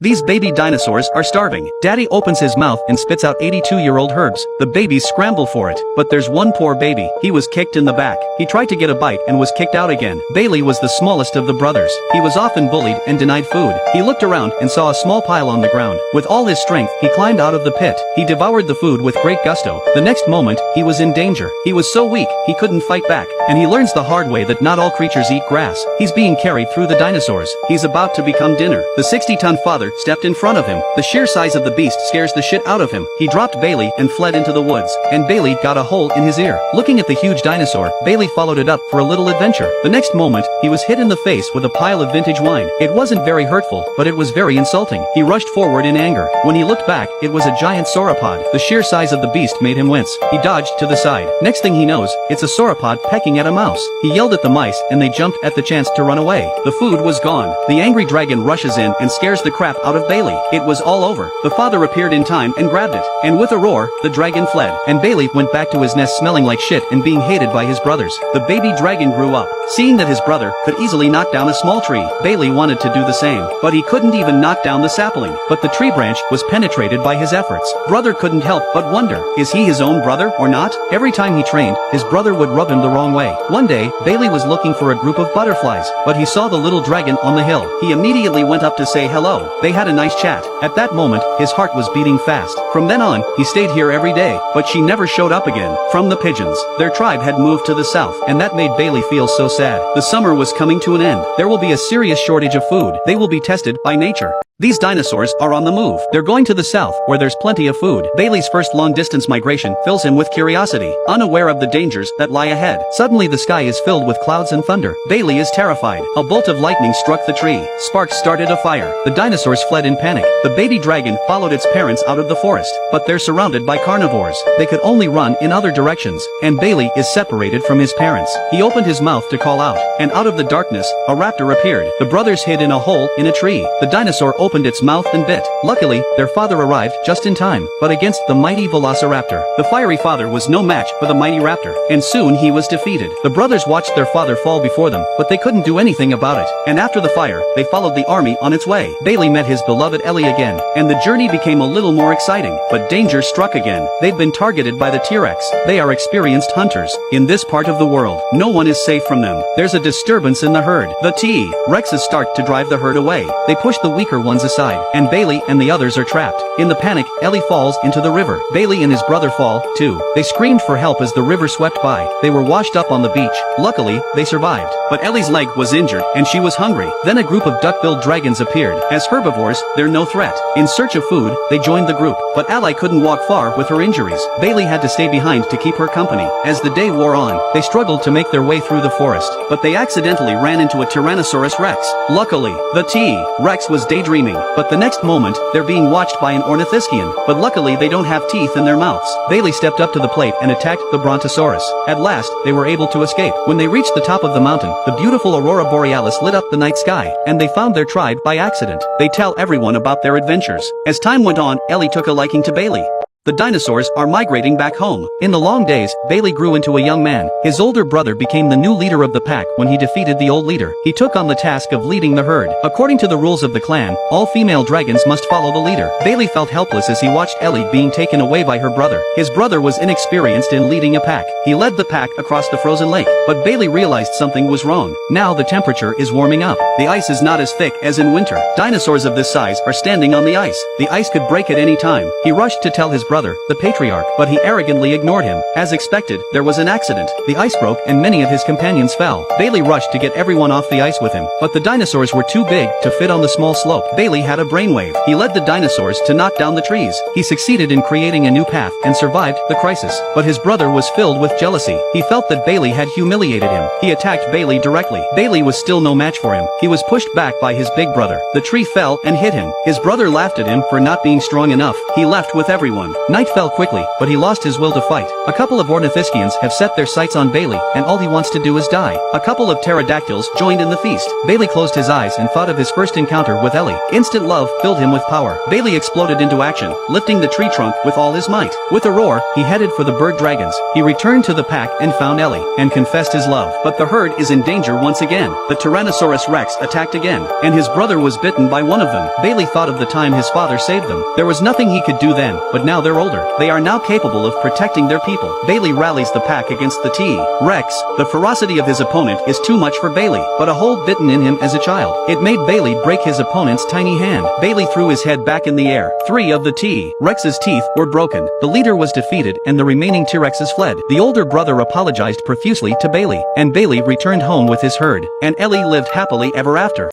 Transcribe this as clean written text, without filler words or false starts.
These baby dinosaurs are starving. Daddy opens his mouth and spits out 82-year-old herbs. The babies scramble for it. But there's one poor baby. He was kicked in the back. He tried to get a bite and was kicked out again. Bailey was the smallest of the brothers. He was often bullied and denied food. He looked around and saw a small pile on the ground. With all his strength, he climbed out of the pit. He devoured the food with great gusto. The next moment, he was in danger. He was so weak, he couldn't fight back. And he learns the hard way that not all creatures eat grass. He's being carried through the dinosaurs. He's about to become dinner. The 60-ton father stepped in front of him. The sheer size of the beast scares the shit out of him. He dropped Bailey and fled into the woods. And Bailey got a hole in his ear. Looking at the huge dinosaur, Bailey followed it up for a little adventure. The next moment, he was hit in the face with a pile of vintage wine. It wasn't very hurtful, but it was very insulting. He rushed forward in anger. When he looked back, it was a giant sauropod. The sheer size of the beast made him wince. He dodged to the side. Next thing he knows, it's a sauropod pecking at a mouse. He yelled at the mice, and they jumped at the chance to run away. The food was gone. The angry dragon rushes in and scares the crap out of Bailey. It was all over. The father appeared in time and grabbed it. And with a roar, the dragon fled. And Bailey went back to his nest smelling like shit and being hated by his brothers. The baby dragon grew up. Seeing that his brother could easily knock down a small tree, Bailey wanted to do the same. But he couldn't even knock down the sapling. But the tree branch was penetrated by his efforts. Brother couldn't help but wonder, is he his own brother or not? Every time he trained, his brother would rub him the wrong way. One day, Bailey was looking for a group of butterflies, but he saw the little dragon on the hill. He immediately went up to say hello. They had a nice chat. At that moment, his heart was beating fast. From then on, he stayed here every day, but she never showed up again. From the pigeons, their tribe had moved to the south, and that made Bailey feel so sad. The summer was coming to an end. There will be a serious shortage of food. They will be tested by nature. These dinosaurs are on the move. They're going to the south, where there's plenty of food. Bailey's first long-distance migration fills him with curiosity, unaware of the dangers that lie ahead. Suddenly the sky is filled with clouds and thunder. Bailey is terrified. A bolt of lightning struck the tree. Sparks started a fire. The dinosaurs fled in panic. The baby dragon followed its parents out of the forest, but they're surrounded by carnivores. They could only run in other directions, and Bailey is separated from his parents. He opened his mouth to call out, and out of the darkness, a raptor appeared. The brothers hid in a hole in a tree. The dinosaur opened its mouth and bit. Luckily, their father arrived just in time, but against the mighty velociraptor. The fiery father was no match for the mighty raptor, and soon he was defeated. The brothers watched their father fall before them, but they couldn't do anything about it, and after the fire, they followed the army on its way. Bailey met his beloved Ellie again, and the journey became a little more exciting, but danger struck again. They've been targeted by the T-Rex. They are experienced hunters. In this part of the world, no one is safe from them. There's a disturbance in the herd. The T-Rexes start to drive the herd away. They push the weaker ones aside, and Bailey and the others are trapped. In the panic, Ellie falls into the river. Bailey and his brother fall, too. They screamed for help as the river swept by. They were washed up on the beach. Luckily, they survived. But Ellie's leg was injured, and she was hungry. Then a group of duck-billed dragons appeared. As herbivores, they're no threat. In search of food, they joined the group. But Ally couldn't walk far with her injuries. Bailey had to stay behind to keep her company. As the day wore on, they struggled to make their way through the forest. But they accidentally ran into a Tyrannosaurus Rex. Luckily, the T-Rex was daydreaming. But the next moment, they're being watched by an ornithischian, but luckily they don't have teeth in their mouths. Bailey stepped up to the plate and attacked the brontosaurus. At last, they were able to escape. When they reached the top of the mountain, the beautiful aurora borealis lit up the night sky, and they found their tribe by accident. They tell everyone about their adventures. As time went on, Ellie took a liking to Bailey. The dinosaurs are migrating back home. In the long days, Bailey grew into a young man. His older brother became the new leader of the pack when he defeated the old leader. He took on the task of leading the herd. According to the rules of the clan, all female dragons must follow the leader. Bailey felt helpless as he watched Ellie being taken away by her brother. His brother was inexperienced in leading a pack. He led the pack across the frozen lake, but Bailey realized something was wrong. Now the temperature is warming up. The ice is not as thick as in winter. Dinosaurs of this size are standing on the ice. The ice could break at any time. He rushed to tell his brother, the patriarch, but he arrogantly ignored him. As expected, there was an accident. The ice broke and many of his companions fell. Bailey rushed to get everyone off the ice with him, but the dinosaurs were too big to fit on the small slope. Bailey had a brainwave. He led the dinosaurs to knock down the trees. He succeeded in creating a new path and survived the crisis, but his brother was filled with jealousy. He felt that Bailey had humiliated him. He attacked Bailey directly. Bailey was still no match for him. He was pushed back by his big brother. The tree fell and hit him. His brother laughed at him for not being strong enough. He left with everyone. Night fell quickly, but he lost his will to fight. A couple of ornithischians have set their sights on Bailey, and all he wants to do is die. A couple of pterodactyls joined in the feast. Bailey closed his eyes and thought of his first encounter with Ellie. Instant love filled him with power. Bailey exploded into action, lifting the tree trunk with all his might. With a roar, he headed for the bird dragons. He returned to the pack and found Ellie, and confessed his love. But the herd is in danger once again. The Tyrannosaurus Rex attacked again, and his brother was bitten by one of them. Bailey thought of the time his father saved them. There was nothing he could do then, but now they're older. They are now capable of protecting their people. Bailey rallies the pack against the T-Rex. The ferocity of his opponent is too much for Bailey, but a hole bitten in him as a child. It made Bailey break his opponent's tiny hand. Bailey threw his head back in the air. 3 of the T-Rex's teeth were broken. The leader was defeated and the remaining T-Rexes fled. The older brother apologized profusely to Bailey, and Bailey returned home with his herd, and Ellie lived happily ever after.